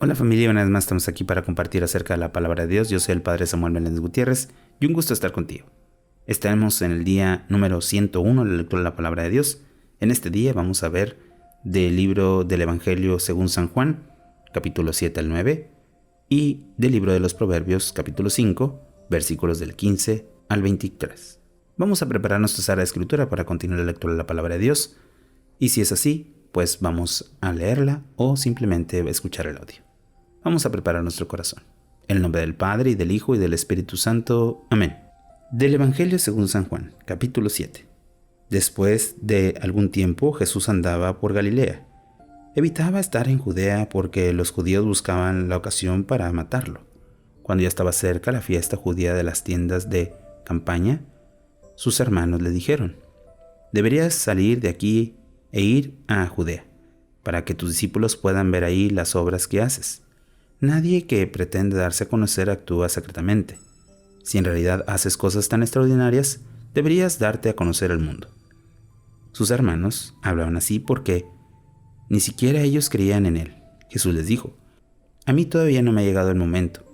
Hola familia, una vez más estamos aquí para compartir acerca de la palabra de Dios. Yo soy el Padre Samuel Meléndez Gutiérrez y un gusto estar contigo. Estaremos en el día número 101 de la lectura de la palabra de Dios. En este día vamos a ver del libro del Evangelio según San Juan, capítulo 7 al 9, y del libro de los Proverbios, capítulo 5, versículos del 15 al 23. Vamos a preparar nuestra sala de escritura para continuar la lectura de la palabra de Dios, y si es así, pues vamos a leerla o simplemente escuchar el audio. Vamos a preparar nuestro corazón. En el nombre del Padre, y del Hijo, y del Espíritu Santo. Amén. Del Evangelio según San Juan, capítulo 7. Después de algún tiempo, Jesús andaba por Galilea. Evitaba estar en Judea porque los judíos buscaban la ocasión para matarlo. Cuando ya estaba cerca la fiesta judía de las tiendas de campaña, sus hermanos le dijeron: «Deberías salir de aquí e ir a Judea, para que tus discípulos puedan ver ahí las obras que haces. Nadie que pretende darse a conocer actúa secretamente. Si en realidad haces cosas tan extraordinarias, deberías darte a conocer al mundo». Sus hermanos hablaban así porque ni siquiera ellos creían en él. Jesús les dijo: «A mí todavía no me ha llegado el momento.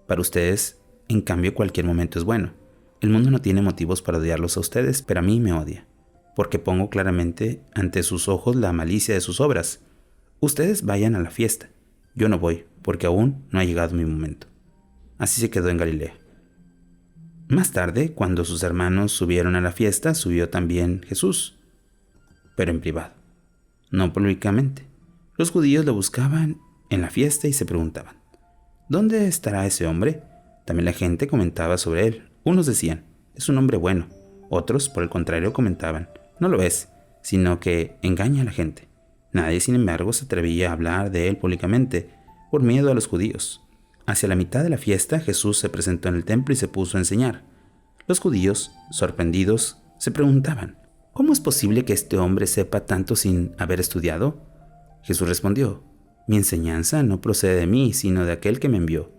Para ustedes, en cambio, cualquier momento es bueno. El mundo no tiene motivos para odiarlos a ustedes, pero a mí me odia, porque pongo claramente ante sus ojos la malicia de sus obras. Ustedes vayan a la fiesta. Yo no voy, porque aún no ha llegado mi momento». Así se quedó en Galilea. Más tarde, cuando sus hermanos subieron a la fiesta, subió también Jesús, pero en privado, no públicamente. Los judíos lo buscaban en la fiesta y se preguntaban: «¿Dónde estará ese hombre?». También la gente comentaba sobre él. Unos decían: «Es un hombre bueno». Otros, por el contrario, comentaban: «No lo es, sino que engaña a la gente». Nadie, sin embargo, se atrevía a hablar de él públicamente, por miedo a los judíos. Hacia la mitad de la fiesta, Jesús se presentó en el templo y se puso a enseñar. Los judíos, sorprendidos, se preguntaban: «¿Cómo es posible que este hombre sepa tanto sin haber estudiado?». Jesús respondió: «Mi enseñanza no procede de mí, sino de aquel que me envió.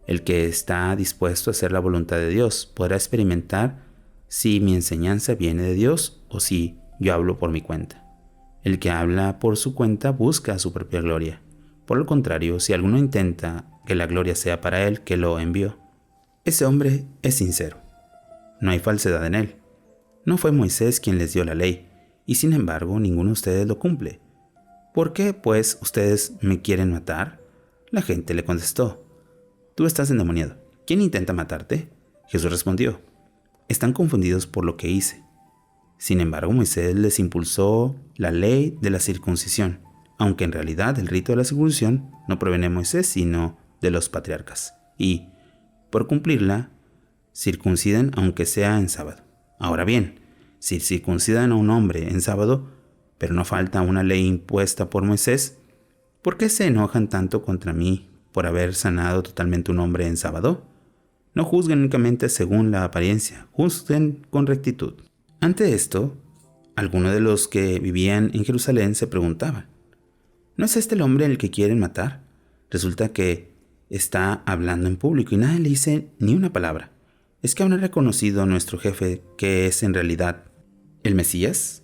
El que está dispuesto a hacer la voluntad de Dios podrá experimentar si mi enseñanza viene de Dios o si yo hablo por mi cuenta. El que habla por su cuenta busca su propia gloria. Por el contrario, si alguno intenta que la gloria sea para él que lo envió, ese hombre es sincero. No hay falsedad en él. No fue Moisés quien les dio la ley, y sin embargo ninguno de ustedes lo cumple. ¿Por qué, pues, ustedes me quieren matar?». La gente le contestó: «Tú estás endemoniado. ¿Quién intenta matarte?». Jesús respondió: «Están confundidos por lo que hice. Sin embargo, Moisés les impulsó la ley de la circuncisión, aunque en realidad el rito de la circuncisión no proviene de Moisés, sino de los patriarcas. Y, por cumplirla, circunciden aunque sea en sábado. Ahora bien, si circuncidan a un hombre en sábado, pero no falta una ley impuesta por Moisés, ¿por qué se enojan tanto contra mí por haber sanado totalmente un hombre en sábado? No juzguen únicamente según la apariencia, juzguen con rectitud». Ante esto, algunos de los que vivían en Jerusalén se preguntaban: «¿No es este el hombre el que quieren matar? Resulta que está hablando en público y nadie le dice ni una palabra. ¿Es que aún ha reconocido nuestro jefe que es en realidad el Mesías?».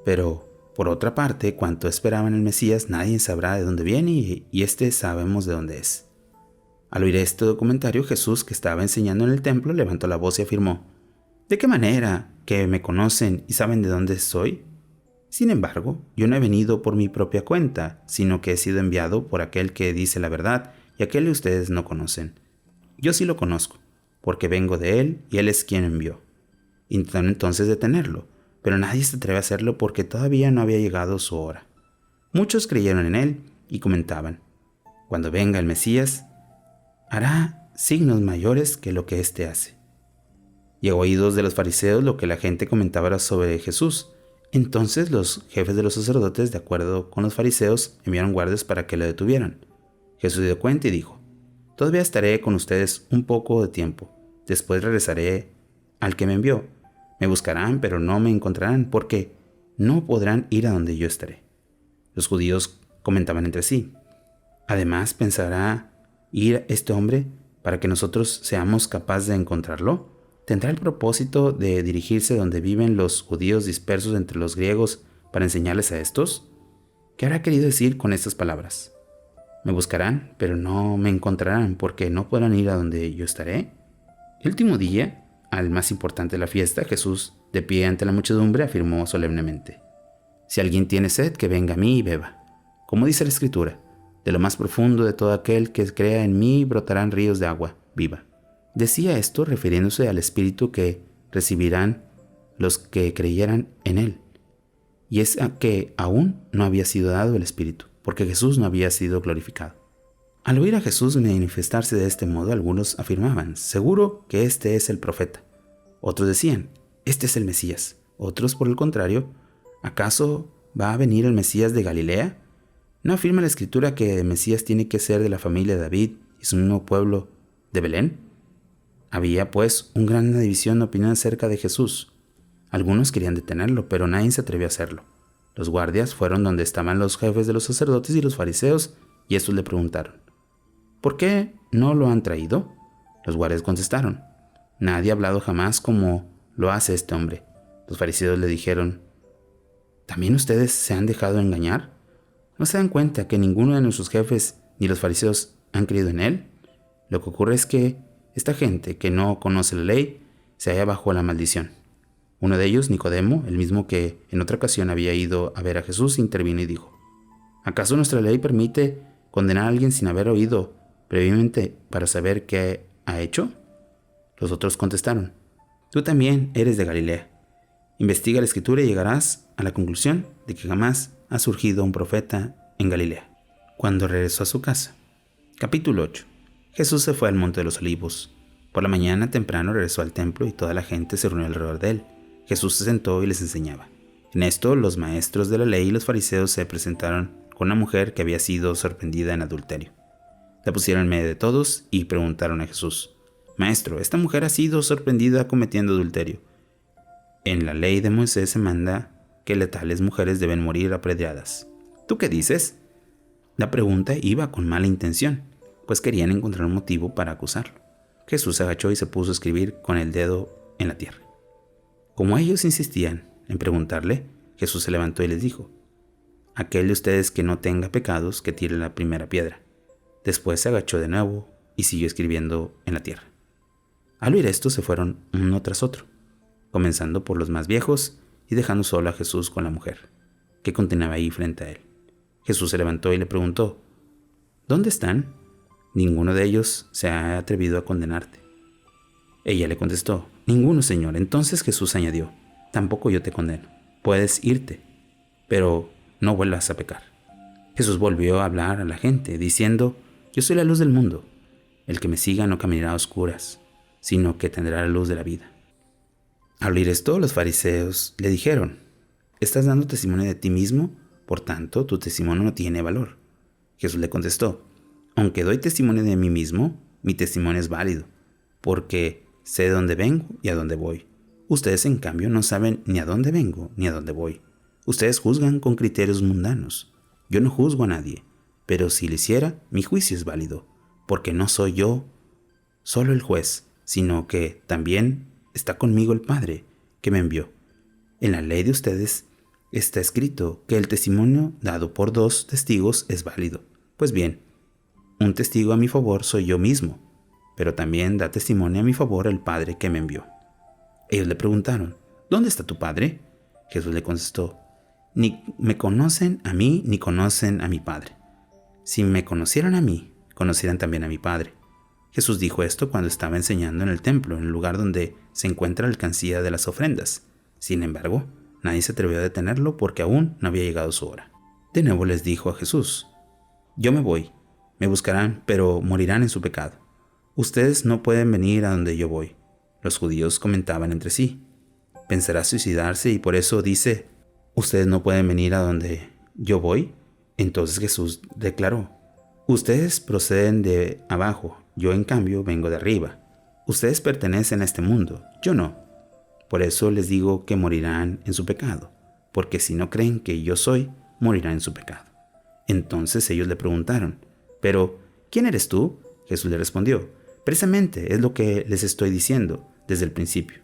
Pero, por otra parte, cuanto esperaban el Mesías, nadie sabrá de dónde viene y este sabemos de dónde es. Al oír este comentario, Jesús, que estaba enseñando en el templo, levantó la voz y afirmó: «¿De qué manera que me conocen y saben de dónde soy? Sin embargo, yo no he venido por mi propia cuenta, sino que he sido enviado por aquel que dice la verdad y aquel que ustedes no conocen. Yo sí lo conozco, porque vengo de él y él es quien me envió». Intentaron entonces detenerlo, pero nadie se atreve a hacerlo porque todavía no había llegado su hora. Muchos creyeron en él y comentaban: «Cuando venga el Mesías, hará signos mayores que lo que éste hace». Llegó a oídos de los fariseos lo que la gente comentaba sobre Jesús. Entonces los jefes de los sacerdotes, de acuerdo con los fariseos, enviaron guardias para que lo detuvieran. Jesús se dio cuenta y dijo: «Todavía estaré con ustedes un poco de tiempo. Después regresaré al que me envió. Me buscarán, pero no me encontrarán, porque no podrán ir a donde yo estaré». Los judíos comentaban entre sí: «Además, ¿pensará ir este hombre para que nosotros seamos capaces de encontrarlo? ¿Tendrá el propósito de dirigirse donde viven los judíos dispersos entre los griegos para enseñarles a estos?». ¿Qué habrá querido decir con estas palabras? Me buscarán, pero no me encontrarán, porque no podrán ir a donde yo estaré. El último día, al más importante de la fiesta, Jesús, de pie ante la muchedumbre, afirmó solemnemente: Si alguien tiene sed, que venga a mí y beba. Como dice la Escritura, de lo más profundo de todo aquel que crea en mí brotarán ríos de agua viva. Decía esto refiriéndose al Espíritu que recibirán los que creyeran en Él. Y es que aún no había sido dado el Espíritu, porque Jesús no había sido glorificado. Al oír a Jesús manifestarse de este modo, algunos afirmaban: seguro que este es el profeta. Otros decían: este es el Mesías. Otros, por el contrario: ¿acaso va a venir el Mesías de Galilea? ¿No afirma la Escritura que el Mesías tiene que ser de la familia de David y su mismo pueblo de Belén? Había, pues, una gran división de opinión acerca de Jesús. Algunos querían detenerlo, pero nadie se atrevió a hacerlo. Los guardias fueron donde estaban los jefes de los sacerdotes y los fariseos, y estos le preguntaron: ¿por qué no lo han traído? Los guardias contestaron: nadie ha hablado jamás como lo hace este hombre. Los fariseos le dijeron: ¿también ustedes se han dejado engañar? ¿No se dan cuenta que ninguno de nuestros jefes ni los fariseos han creído en él? Lo que ocurre es que esta gente que no conoce la ley se halla bajo la maldición. Uno de ellos, Nicodemo, el mismo que en otra ocasión había ido a ver a Jesús, intervino y dijo: ¿acaso nuestra ley permite condenar a alguien sin haber oído previamente para saber qué ha hecho? Los otros contestaron: tú también eres de Galilea. Investiga la Escritura y llegarás a la conclusión de que jamás ha surgido un profeta en Galilea. Cuando regresó a su casa. Capítulo 8. Jesús se fue al Monte de los Olivos. Por la mañana temprano regresó al templo y toda la gente se reunió alrededor de él. Jesús se sentó y les enseñaba. En esto, los maestros de la ley y los fariseos se presentaron con una mujer que había sido sorprendida en adulterio. La pusieron en medio de todos y preguntaron a Jesús: Maestro, esta mujer ha sido sorprendida cometiendo adulterio. En la ley de Moisés se manda que tales mujeres deben morir apedreadas. ¿Tú qué dices? La pregunta iba con mala intención, pues querían encontrar un motivo para acusarlo. Jesús se agachó y se puso a escribir con el dedo en la tierra. Como ellos insistían en preguntarle, Jesús se levantó y les dijo: aquel de ustedes que no tenga pecados, que tire la primera piedra. Después se agachó de nuevo y siguió escribiendo en la tierra. Al oír esto se fueron uno tras otro, comenzando por los más viejos y dejando solo a Jesús con la mujer, que continuaba ahí frente a él. Jesús se levantó y le preguntó: ¿dónde están? Ninguno de ellos se ha atrevido a condenarte. Ella le contestó: ninguno, Señor. Entonces Jesús añadió: tampoco yo te condeno. Puedes irte, pero no vuelvas a pecar. Jesús volvió a hablar a la gente, diciendo: yo soy la luz del mundo. El que me siga no caminará a oscuras, sino que tendrá la luz de la vida. Al oír esto, los fariseos le dijeron: estás dando testimonio de ti mismo, por tanto, tu testimonio no tiene valor. Jesús le contestó: aunque doy testimonio de mí mismo, mi testimonio es válido, porque sé de dónde vengo y a dónde voy. Ustedes, en cambio, no saben ni a dónde vengo ni a dónde voy. Ustedes juzgan con criterios mundanos. Yo no juzgo a nadie, pero si lo hiciera, mi juicio es válido, porque no soy yo solo el juez, sino que también está conmigo el Padre que me envió. En la ley de ustedes está escrito que el testimonio dado por 2 testigos es válido. Pues bien, un testigo a mi favor soy yo mismo, pero también da testimonio a mi favor el Padre que me envió. Ellos le preguntaron: ¿dónde está tu Padre? Jesús le contestó: ni me conocen a mí ni conocen a mi Padre. Si me conocieran a mí, conocieran también a mi Padre. Jesús dijo esto cuando estaba enseñando en el templo, en el lugar donde se encuentra la alcancía de las ofrendas. Sin embargo, nadie se atrevió a detenerlo porque aún no había llegado su hora. De nuevo les dijo a Jesús: yo me voy, me buscarán, pero morirán en su pecado. Ustedes no pueden venir a donde yo voy. Los judíos comentaban entre sí: ¿pensará suicidarse y por eso dice: ustedes no pueden venir a donde yo voy? Entonces Jesús declaró: ustedes proceden de abajo, yo en cambio vengo de arriba. Ustedes pertenecen a este mundo, yo no. Por eso les digo que morirán en su pecado, porque si no creen que yo soy, morirán en su pecado. Entonces ellos le preguntaron: ¿pero quién eres tú? Jesús le respondió: precisamente es lo que les estoy diciendo desde el principio.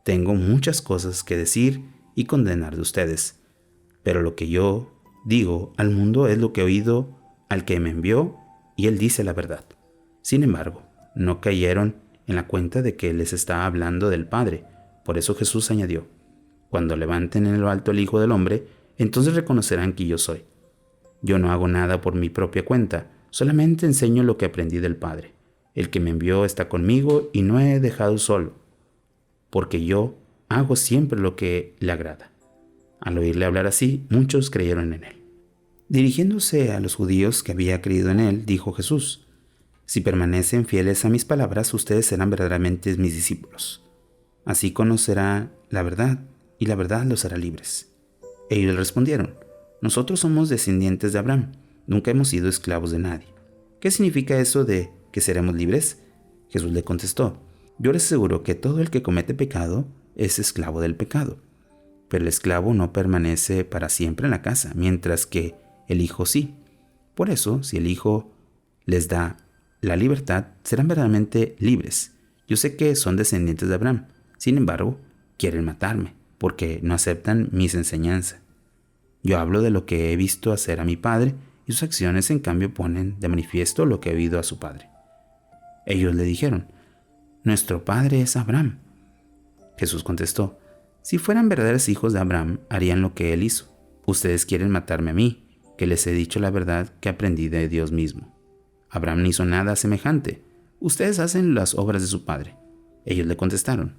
Tengo muchas cosas que decir y condenar de ustedes, pero lo que yo digo al mundo es lo que he oído al que me envió y él dice la verdad. Sin embargo, no cayeron en la cuenta de que les estaba hablando del Padre. Por eso Jesús añadió: cuando levanten en lo alto al Hijo del Hombre, entonces reconocerán que yo soy. Yo no hago nada por mi propia cuenta, solamente enseño lo que aprendí del Padre. El que me envió está conmigo y no he dejado solo, porque yo hago siempre lo que le agrada. Al oírle hablar así, muchos creyeron en él. Dirigiéndose a los judíos que había creído en él, dijo Jesús: si permanecen fieles a mis palabras, ustedes serán verdaderamente mis discípulos. Así conocerá la verdad, y la verdad los hará libres. Ellos le respondieron: nosotros somos descendientes de Abraham, nunca hemos sido esclavos de nadie. ¿Qué significa eso de que seremos libres? Jesús le contestó: yo les aseguro que todo el que comete pecado es esclavo del pecado. Pero el esclavo no permanece para siempre en la casa, mientras que el Hijo sí. Por eso, si el Hijo les da la libertad, serán verdaderamente libres. Yo sé que son descendientes de Abraham, sin embargo, quieren matarme, porque no aceptan mis enseñanzas. Yo hablo de lo que he visto hacer a mi padre, y sus acciones en cambio ponen de manifiesto lo que he oído a su padre. Ellos le dijeron: nuestro padre es Abraham. Jesús contestó: si fueran verdaderos hijos de Abraham, harían lo que él hizo. Ustedes quieren matarme a mí, que les he dicho la verdad que aprendí de Dios mismo. Abraham no hizo nada semejante. Ustedes hacen las obras de su padre. Ellos le contestaron: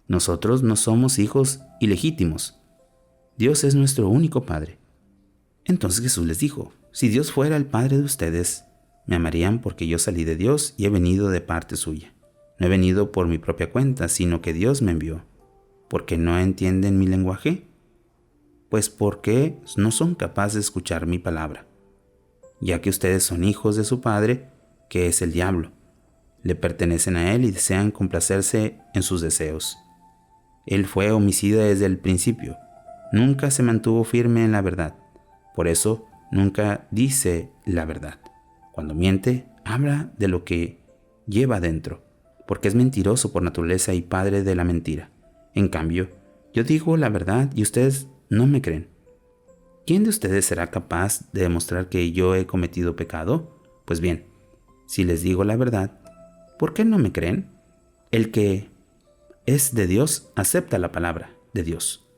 nosotros no somos hijos ilegítimos. Dios es nuestro único Padre. Entonces Jesús les dijo: si Dios fuera el Padre de ustedes, me amarían porque yo salí de Dios y he venido de parte suya. No he venido por mi propia cuenta, sino que Dios me envió. ¿Por qué no entienden mi lenguaje? Pues porque no son capaces de escuchar mi palabra. Ya que ustedes son hijos de su padre, que es el diablo. Le pertenecen a él y desean complacerse en sus deseos. Él fue homicida desde el principio. Nunca se mantuvo firme en la verdad. Por eso nunca dice la verdad. Cuando miente, habla de lo que lleva dentro, porque es mentiroso por naturaleza y padre de la mentira. En cambio, yo digo la verdad y ustedes no me creen. ¿Quién de ustedes será capaz de demostrar que yo he cometido pecado? Pues bien, si les digo la verdad, ¿por qué no me creen? El que es de Dios acepta la palabra de Dios,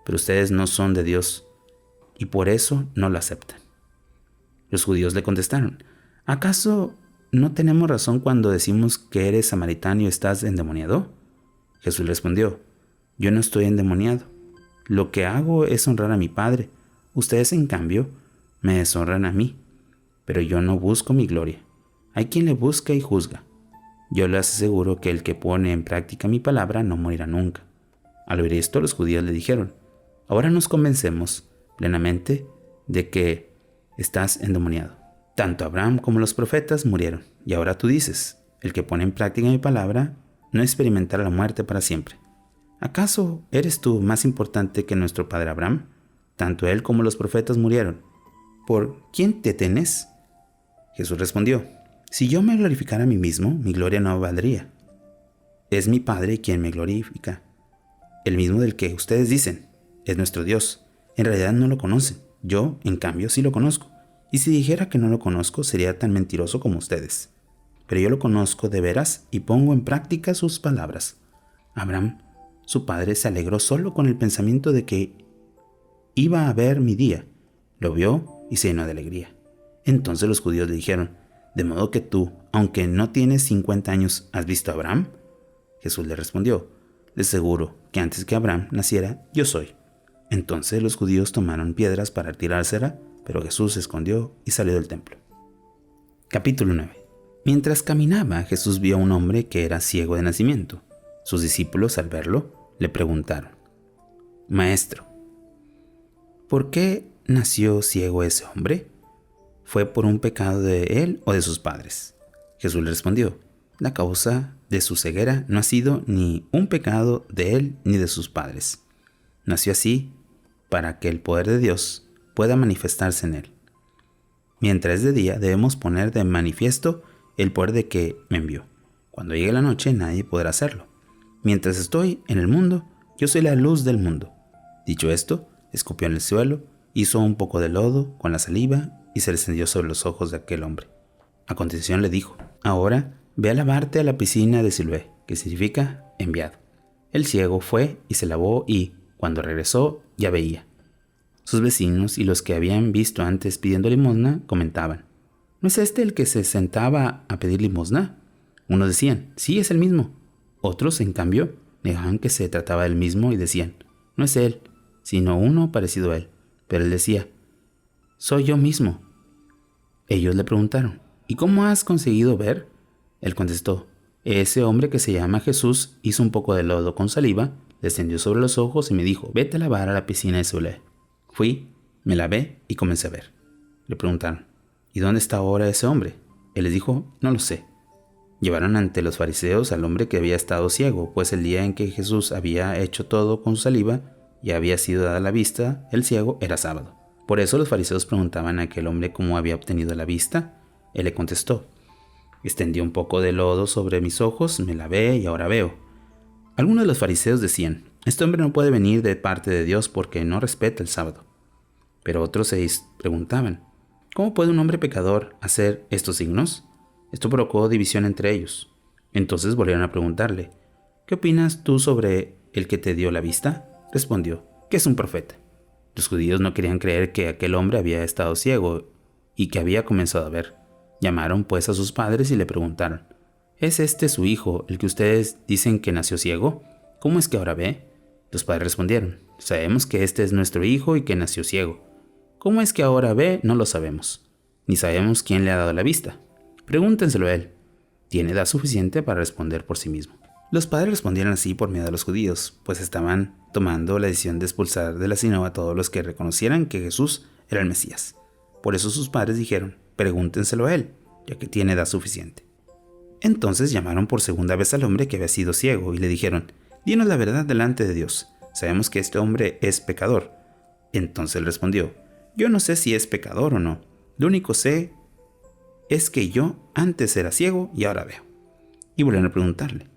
pero ustedes no son de Dios y por eso no la aceptan. Los judíos le contestaron: ¿acaso no tenemos razón cuando decimos que eres samaritano y estás endemoniado? Jesús respondió: yo no estoy endemoniado. Lo que hago es honrar a mi Padre. Ustedes, en cambio, me deshonran a mí. Pero yo no busco mi gloria. Hay quien le busca y juzga. Yo les aseguro que el que pone en práctica mi palabra no morirá nunca. Al oír esto, los judíos le dijeron: ahora nos convencemos plenamente de que estás endemoniado. Tanto Abraham como los profetas murieron, y ahora tú dices: el que pone en práctica mi palabra no experimentará la muerte para siempre. ¿Acaso eres tú más importante que nuestro padre Abraham? Tanto él como los profetas murieron. ¿Por quién te temes? Jesús respondió: si yo me glorificara a mí mismo, mi gloria no valdría. Es mi Padre quien me glorifica, el mismo del que ustedes dicen: es nuestro Dios. En realidad no lo conocen. Yo, en cambio, sí lo conozco. Y si dijera que no lo conozco, sería tan mentiroso como ustedes. Pero yo lo conozco de veras y pongo en práctica sus palabras. Abraham, su padre, se alegró solo con el pensamiento de que iba a ver mi día. Lo vio y se llenó de alegría. Entonces los judíos le dijeron: ¿de modo que tú, aunque no tienes 50 años, has visto a Abraham? Jesús le respondió: les aseguro que antes que Abraham naciera, yo soy. Entonces los judíos tomaron piedras para tirársela, pero Jesús se escondió y salió del templo. Capítulo 9. Mientras caminaba, Jesús vio a un hombre que era ciego de nacimiento. Sus discípulos, al verlo, le preguntaron: Maestro, ¿por qué nació ciego ese hombre? ¿Fue por un pecado de él o de sus padres? Jesús le respondió: la causa de su ceguera no ha sido ni un pecado de él ni de sus padres. Nació así para que el poder de Dios pueda manifestarse en él. Mientras es de día, debemos poner de manifiesto el poder de que me envió. Cuando llegue la noche, nadie podrá hacerlo. Mientras estoy en el mundo, yo soy la luz del mundo. Dicho esto, escupió en el suelo, hizo un poco de lodo con la saliva y se le extendió sobre los ojos de aquel hombre. A continuación le dijo: ahora ve a lavarte a la piscina de Siloé, que significa enviado. El ciego fue y se lavó y, cuando regresó, ya veía. Sus vecinos y los que habían visto antes pidiendo limosna comentaban: ¿no es este el que se sentaba a pedir limosna? Unos decían: sí, es el mismo. Otros, en cambio, negaban que se trataba del mismo y decían: no es él, sino uno parecido a él. Pero él decía: soy yo mismo. Ellos le preguntaron: ¿y cómo has conseguido ver? Él contestó: ese hombre que se llama Jesús hizo un poco de lodo con saliva, descendió sobre los ojos y me dijo: vete a lavar a la piscina de Siloé. Fui, me lavé y comencé a ver. Le preguntaron: ¿y dónde está ahora ese hombre? Él les dijo: no lo sé. Llevaron ante los fariseos al hombre que había estado ciego, pues el día en que Jesús había hecho todo con su saliva y había sido dada la vista, el ciego, era sábado. Por eso los fariseos preguntaban a aquel hombre cómo había obtenido la vista. Él le contestó: extendí un poco de lodo sobre mis ojos, me lavé y ahora veo. Algunos de los fariseos decían: este hombre no puede venir de parte de Dios porque no respeta el sábado. Pero otros se preguntaban: ¿cómo puede un hombre pecador hacer estos signos? Esto provocó división entre ellos. Entonces volvieron a preguntarle: ¿qué opinas tú sobre el que te dio la vista? Respondió: que es un profeta. Los judíos no querían creer que aquel hombre había estado ciego y que había comenzado a ver. Llamaron pues a sus padres y le preguntaron: ¿es este su hijo, el que ustedes dicen que nació ciego? ¿Cómo es que ahora ve? Los padres respondieron: sabemos que este es nuestro hijo y que nació ciego. ¿Cómo es que ahora ve? No lo sabemos, ni sabemos quién le ha dado la vista. Pregúntenselo a él. Tiene edad suficiente para responder por sí mismo. Los padres respondieron así por miedo a los judíos, pues estaban tomando la decisión de expulsar de la sinagoga a todos los que reconocieran que Jesús era el Mesías. Por eso sus padres dijeron: pregúntenselo a él, ya que tiene edad suficiente. Entonces llamaron por segunda vez al hombre que había sido ciego y le dijeron: dinos la verdad delante de Dios. Sabemos que este hombre es pecador. Entonces él respondió: yo no sé si es pecador o no. Lo único sé es que yo antes era ciego y ahora veo. Y volvieron a preguntarle: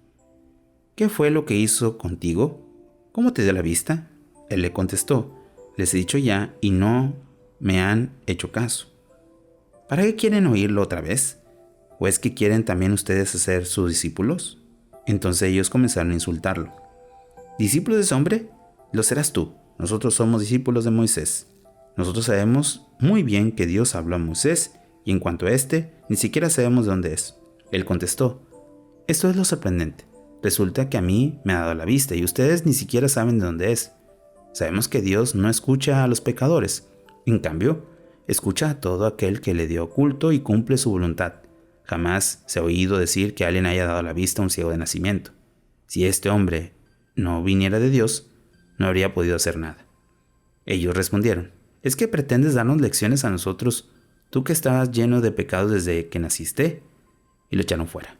¿qué fue lo que hizo contigo? ¿Cómo te dio la vista? Él le contestó: les he dicho ya y no me han hecho caso. ¿Para qué quieren oírlo otra vez? ¿O es que quieren también ustedes ser sus discípulos? Entonces ellos comenzaron a insultarlo. ¿Discípulo de ese hombre? Lo serás tú. Nosotros somos discípulos de Moisés. Nosotros sabemos muy bien que Dios habló a Moisés, y en cuanto a este, ni siquiera sabemos de dónde es. Él contestó: esto es lo sorprendente. Resulta que a mí me ha dado la vista y ustedes ni siquiera saben de dónde es. Sabemos que Dios no escucha a los pecadores. En cambio, escucha a todo aquel que le dio culto y cumple su voluntad. Jamás se ha oído decir que alguien haya dado la vista a un ciego de nacimiento. Si este hombre no viniera de Dios, no habría podido hacer nada. Ellos respondieron: ¿es que pretendes darnos lecciones a nosotros, tú que estabas lleno de pecados desde que naciste? Y lo echaron fuera.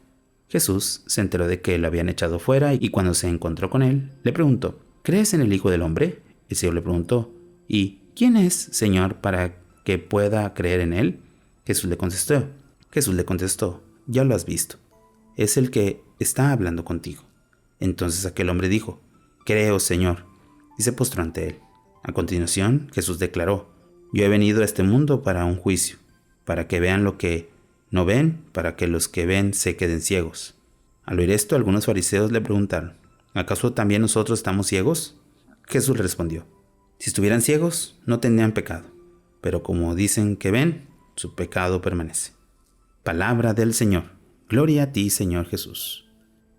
Jesús se enteró de que lo habían echado fuera y cuando se encontró con él, le preguntó: ¿crees en el Hijo del Hombre? El ciego le preguntó: ¿y quién es, Señor, para que pueda creer en él? Jesús le contestó: ya lo has visto. Es el que está hablando contigo. Entonces aquel hombre dijo: creo, Señor, y se postró ante él. A continuación, Jesús declaró: yo he venido a este mundo para un juicio, para que vean lo que no ven, para que los que ven se queden ciegos. Al oír esto, algunos fariseos le preguntaron: ¿acaso también nosotros estamos ciegos? Jesús respondió: si estuvieran ciegos, no tendrían pecado, pero como dicen que ven, su pecado permanece. Palabra del Señor. Gloria a ti, Señor Jesús.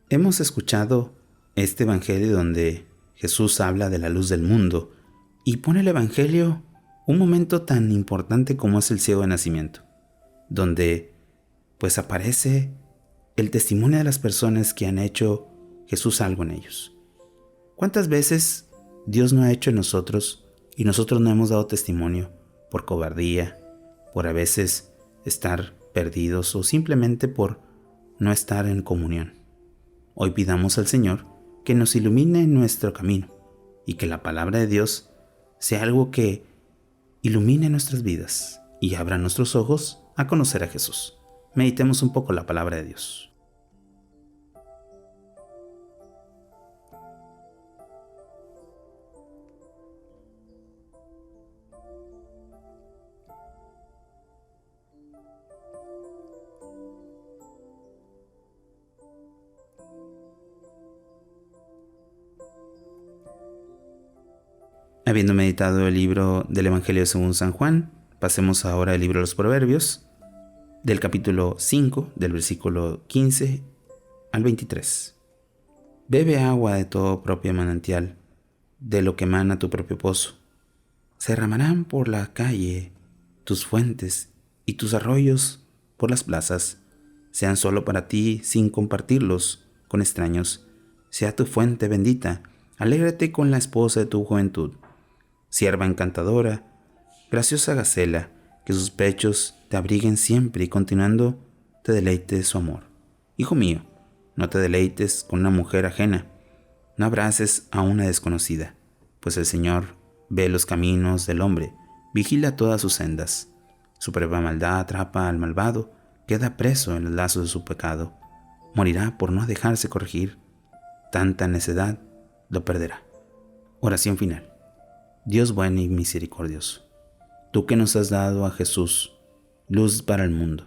Hemos escuchado este evangelio donde Jesús habla de la luz del mundo y pone el evangelio un momento tan importante como es el ciego de nacimiento, donde pues aparece el testimonio de las personas que han hecho Jesús algo en ellos. ¿Cuántas veces Dios no ha hecho en nosotros y nosotros no hemos dado testimonio por cobardía, por a veces estar perdidos o simplemente por no estar en comunión? Hoy pidamos al Señor que nos ilumine en nuestro camino y que la palabra de Dios sea algo que ilumine nuestras vidas y abra nuestros ojos a conocer a Jesús. Meditemos un poco la palabra de Dios. Habiendo meditado el libro del Evangelio según San Juan, pasemos ahora al libro de los Proverbios, del capítulo 5, del versículo 15 al 23. Bebe agua de todo propio manantial, de lo que emana tu propio pozo. Se derramarán por la calle tus fuentes y tus arroyos por las plazas. Sean solo para ti sin compartirlos con extraños. Sea tu fuente bendita. Alégrate con la esposa de tu juventud. Sierva encantadora, graciosa gacela, que sus pechos te abriguen siempre y continuando te deleite su amor. Hijo mío, no te deleites con una mujer ajena, no abraces a una desconocida, pues el Señor ve los caminos del hombre, vigila todas sus sendas. Su prueba maldad atrapa al malvado, queda preso en los lazos de su pecado. Morirá por no dejarse corregir, tanta necedad lo perderá. Oración final. Dios bueno y misericordioso, tú que nos has dado a Jesús, luz para el mundo,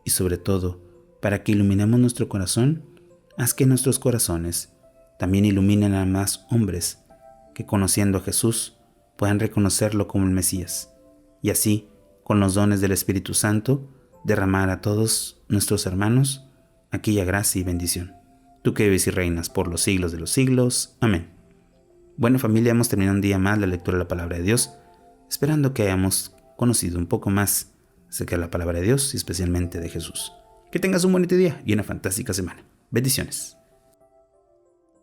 y sobre todo, para que iluminemos nuestro corazón, haz que nuestros corazones también iluminen a más hombres que, conociendo a Jesús, puedan reconocerlo como el Mesías, y así, con los dones del Espíritu Santo, derramar a todos nuestros hermanos aquella gracia y bendición. Tú que vives y reinas por los siglos de los siglos. Amén. Bueno, familia, hemos terminado un día más la lectura de la Palabra de Dios, esperando que hayamos conocido un poco más acerca de la Palabra de Dios y especialmente de Jesús. Que tengas un bonito día y una fantástica semana. Bendiciones.